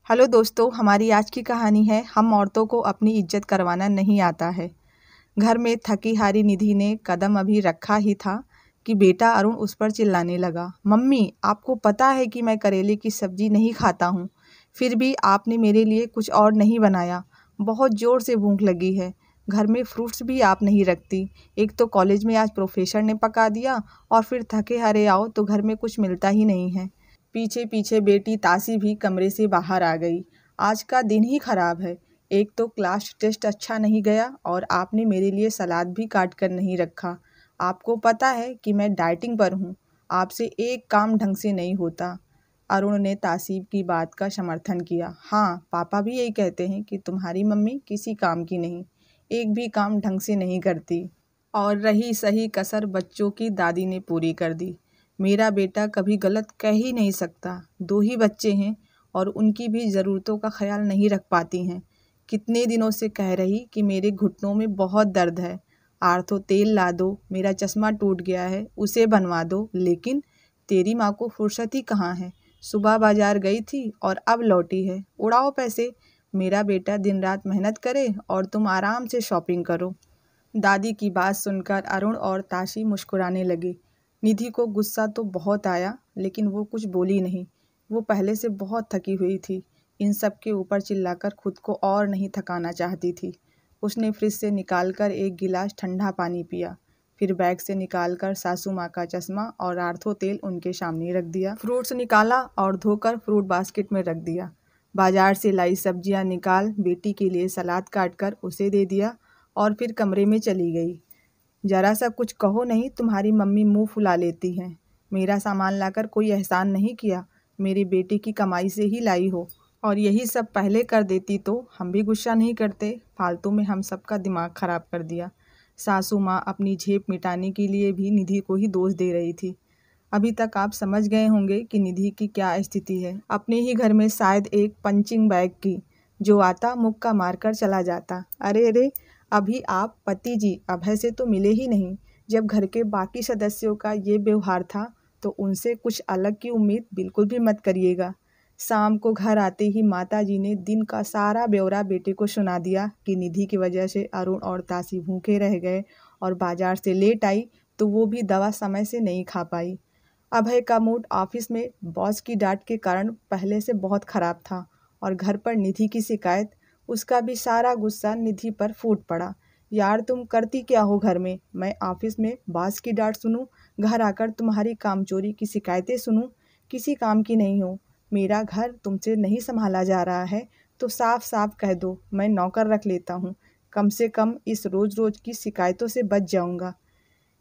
Hello दोस्तों, हमारी आज की कहानी है हम औरतों को अपनी इज्जत करवाना नहीं आता है। घर में थकी हारी निधि ने कदम अभी रखा ही था कि बेटा अरुण उस पर चिल्लाने लगा। मम्मी, आपको पता है कि मैं करेले की सब्जी नहीं खाता हूँ, फिर भी आपने मेरे लिए कुछ और नहीं बनाया। बहुत ज़ोर से भूख लगी है। घर में फ्रूट्स भी आप नहीं रखती। एक तो कॉलेज में आज प्रोफेसर ने पका दिया और फिर थके हारे आओ तो घर में कुछ मिलता ही नहीं है। पीछे पीछे बेटी तासी भी कमरे से बाहर आ गई। आज का दिन ही खराब है। एक तो क्लास टेस्ट अच्छा नहीं गया और आपने मेरे लिए सलाद भी काट कर नहीं रखा। आपको पता है कि मैं डाइटिंग पर हूँ। आपसे एक काम ढंग से नहीं होता। अरुण ने तासीब की बात का समर्थन किया। हाँ, पापा भी यही कहते हैं कि तुम्हारी मम्मी किसी काम की नहीं, एक भी काम ढंग से नहीं करती। और रही सही कसर बच्चों की दादी ने पूरी कर दी। मेरा बेटा कभी गलत कह ही नहीं सकता। 2 ही बच्चे हैं और उनकी भी ज़रूरतों का ख्याल नहीं रख पाती हैं। कितने दिनों से कह रही कि मेरे घुटनों में बहुत दर्द है, आर्थो तेल ला दो, मेरा चश्मा टूट गया है उसे बनवा दो, लेकिन तेरी माँ को फुर्सत ही कहाँ है। सुबह बाजार गई थी और अब लौटी है, उड़ाओ पैसे। मेरा बेटा दिन रात मेहनत करे और तुम आराम से शॉपिंग करो। दादी की बात सुनकर अरुण और ताशी मुस्कुराने लगे। निधि को गुस्सा तो बहुत आया, लेकिन वो कुछ बोली नहीं। वो पहले से बहुत थकी हुई थी। इन सब के ऊपर चिल्लाकर खुद को और नहीं थकाना चाहती थी। उसने फ्रिज से निकालकर एक गिलास ठंडा पानी पिया, फिर बैग से निकालकर सासू माँ का चश्मा और आर्थो तेल उनके सामने रख दिया। फ्रूट्स निकाला और धोकर फ्रूट बास्केट में रख दिया। बाजार से लाई सब्जियां निकाल बेटी के लिए सलाद काटकर उसे दे दिया और फिर कमरे में चली गई। ज़रा सा कुछ कहो नहीं, तुम्हारी मम्मी मुंह फुला लेती हैं। मेरा सामान लाकर कोई एहसान नहीं किया, मेरी बेटी की कमाई से ही लाई हो, और यही सब पहले कर देती तो हम भी गुस्सा नहीं करते। फालतू में हम सबका दिमाग खराब कर दिया। सासू माँ अपनी झेप मिटाने के लिए भी निधि को ही दोष दे रही थी। अभी तक आप समझ गए होंगे कि निधि की क्या स्थिति है। अपने ही घर में शायद एक पंचिंग बैग की, जो आता मुक्का मारकर चला जाता। अरे अरे, अभी आप पति जी अभय से तो मिले ही नहीं। जब घर के बाकी सदस्यों का ये व्यवहार था तो उनसे कुछ अलग की उम्मीद बिल्कुल भी मत करिएगा। शाम को घर आते ही माता जी ने दिन का सारा ब्यौरा बेटे को सुना दिया कि निधि की वजह से अरुण और तासी भूखे रह गए और बाजार से लेट आई तो वो भी दवा समय से नहीं खा पाई। अभय का मूड ऑफिस में बॉस की डांट के कारण पहले से बहुत खराब था और घर पर निधि की शिकायत, उसका भी सारा गुस्सा निधि पर फूट पड़ा। यार, तुम करती क्या हो घर में? मैं ऑफिस में बॉस की डांट सुनूं, घर आकर तुम्हारी कामचोरी की शिकायतें सुनूं? किसी काम की नहीं हो। मेरा घर तुमसे नहीं संभाला जा रहा है तो साफ साफ कह दो, मैं नौकर रख लेता हूँ। कम से कम इस रोज रोज की शिकायतों से बच जाऊंगा।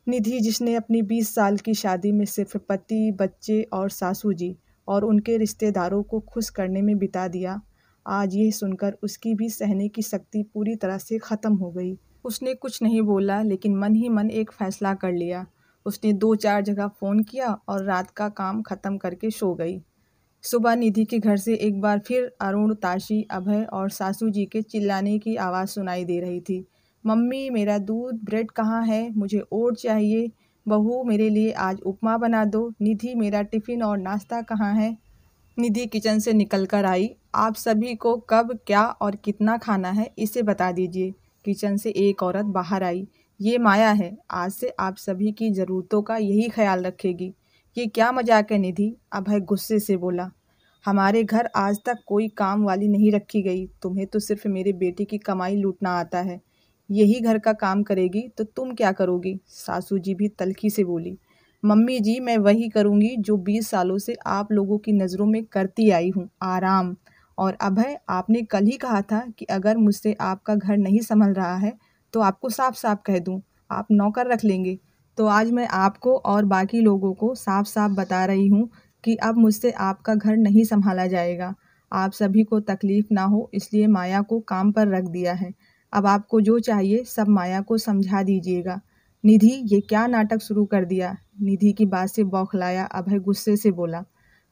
निधि, जिसने अपनी 20 साल की शादी में सिर्फ पति, बच्चे और सासू जी और उनके रिश्तेदारों को खुश करने में बिता दिया, आज ये सुनकर उसकी भी सहने की शक्ति पूरी तरह से ख़त्म हो गई। उसने कुछ नहीं बोला, लेकिन मन ही मन एक फ़ैसला कर लिया। उसने 2-4 जगह फ़ोन किया और रात का काम ख़त्म करके सो गई। सुबह निधि के घर से एक बार फिर अरुण, ताशी, अभय और सासू जी के चिल्लाने की आवाज़ सुनाई दे रही थी। मम्मी, मेरा दूध, ब्रेड कहाँ है? मुझे ओट चाहिए। बहू, मेरे लिए आज उपमा बना दो। निधि, मेरा टिफ़िन और नाश्ता कहाँ है? निधि किचन से निकल कर आई। आप सभी को कब, क्या और कितना खाना है, इसे बता दीजिए। किचन से एक औरत बाहर आई। ये माया है, आज से आप सभी की ज़रूरतों का यही ख्याल रखेगी। ये क्या मजाक है निधि? अभय गुस्से से बोला। हमारे घर आज तक कोई काम वाली नहीं रखी गई। तुम्हें तो सिर्फ मेरे बेटे की कमाई लूटना आता है। यही घर का काम करेगी तो तुम क्या करोगी? सासू जी भी तल्खी से बोली। मम्मी जी, मैं वही करूँगी जो 20 सालों से आप लोगों की नज़रों में करती आई हूँ, आराम। और अभय, आपने कल ही कहा था कि अगर मुझसे आपका घर नहीं संभल रहा है तो आपको साफ साफ कह दूँ, आप नौकर रख लेंगे। तो आज मैं आपको और बाकी लोगों को साफ साफ बता रही हूँ कि अब मुझसे आपका घर नहीं संभाला जाएगा। आप सभी को तकलीफ ना हो इसलिए माया को काम पर रख दिया है। अब आपको जो चाहिए सब माया को समझा दीजिएगा। निधि, ये क्या नाटक शुरू कर दिया? निधि की बात से बौखलाया अभय गुस्से से बोला।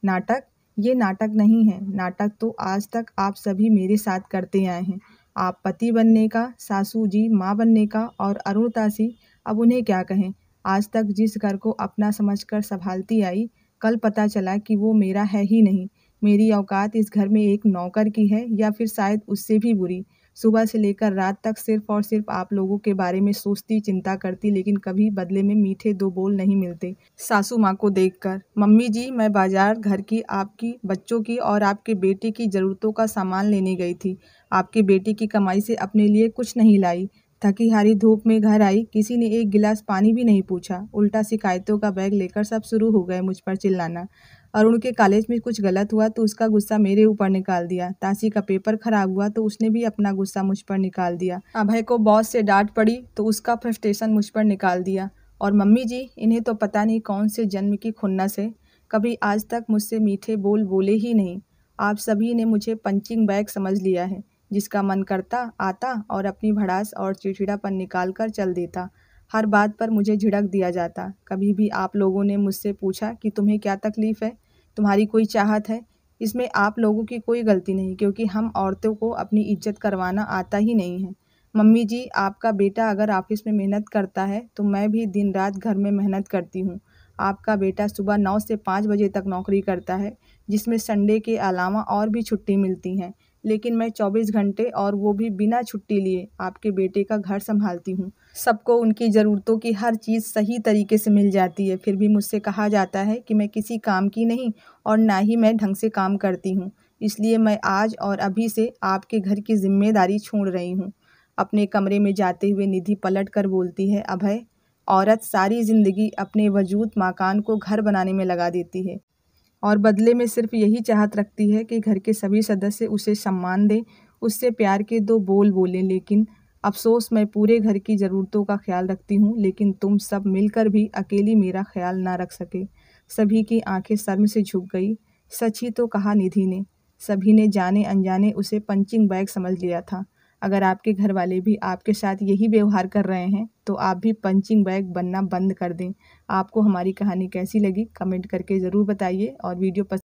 नाटक? ये नाटक नहीं है। नाटक तो आज तक आप सभी मेरे साथ करते आए हैं। आप पति बनने का, सासू जी माँ बनने का, और अरुण तासी, अब उन्हें क्या कहें। आज तक जिस घर को अपना समझकर संभालती आई, कल पता चला कि वो मेरा है ही नहीं। मेरी औकात इस घर में एक नौकर की है या फिर शायद उससे भी बुरी। सुबह से लेकर रात तक सिर्फ और सिर्फ आप लोगों के बारे में सोचती, चिंता करती, लेकिन कभी बदले में मीठे 2 बोल नहीं मिलते। सासू माँ को देखकर, मम्मी जी मैं बाजार घर की, आपकी, बच्चों की और आपके बेटे की ज़रूरतों का सामान लेने गई थी। आपके बेटे की कमाई से अपने लिए कुछ नहीं लाई। थकी हारी धूप में घर आई, किसी ने एक गिलास पानी भी नहीं पूछा। उल्टा शिकायतों का बैग लेकर सब शुरू हो गए मुझ पर चिल्लाना। अरुण के कॉलेज में कुछ गलत हुआ तो उसका गुस्सा मेरे ऊपर निकाल दिया। ताशी का पेपर खराब हुआ तो उसने भी अपना गुस्सा मुझ पर निकाल दिया। अभय को बॉस से डांट पड़ी तो उसका फ्रस्ट्रेशन मुझ पर निकाल दिया। और मम्मी जी, इन्हें तो पता नहीं कौन से जन्म की खुन्नस है, कभी आज तक मुझसे मीठे बोल बोले ही नहीं। आप सभी ने मुझे पंचिंग बैग समझ लिया है, जिसका मन करता आता और अपनी भड़ास और चिड़चिड़ापन निकाल कर चल देता। हर बात पर मुझे झिड़क दिया जाता। कभी भी आप लोगों ने मुझसे पूछा कि तुम्हें क्या तकलीफ़ है, तुम्हारी कोई चाहत है? इसमें आप लोगों की कोई गलती नहीं, क्योंकि हम औरतों को अपनी इज्जत करवाना आता ही नहीं है। मम्मी जी, आपका बेटा अगर ऑफिस में मेहनत करता है तो मैं भी दिन रात घर में मेहनत करती हूँ। आपका बेटा सुबह 9 से 5 बजे तक नौकरी करता है, जिसमें संडे के अलावा और भी छुट्टी मिलती हैं, लेकिन मैं 24 घंटे और वो भी बिना छुट्टी लिए आपके बेटे का घर संभालती हूँ। सबको उनकी ज़रूरतों की हर चीज़ सही तरीके से मिल जाती है, फिर भी मुझसे कहा जाता है कि मैं किसी काम की नहीं और ना ही मैं ढंग से काम करती हूँ। इसलिए मैं आज और अभी से आपके घर की जिम्मेदारी छोड़ रही हूँ। अपने कमरे में जाते हुए निधि पलट कर बोलती है, अभय, औरत सारी ज़िंदगी अपने वजूद मकान को घर बनाने में लगा देती है और बदले में सिर्फ यही चाहत रखती है कि घर के सभी सदस्य उसे सम्मान दें, उससे प्यार के 2 बोल बोलें। लेकिन अफ़सोस, मैं पूरे घर की ज़रूरतों का ख्याल रखती हूँ, लेकिन तुम सब मिलकर भी अकेली मेरा ख्याल ना रख सके। सभी की आंखें शर्म से झुक गई। सच ही तो कहा निधि ने। सभी ने जाने अनजाने उसे पंचिंग बैग समझ लिया था। अगर आपके घर वाले भी आपके साथ यही व्यवहार कर रहे हैं तो आप भी पंचिंग बैग बनना बंद कर दें। आपको हमारी कहानी कैसी लगी कमेंट करके ज़रूर बताइए और वीडियो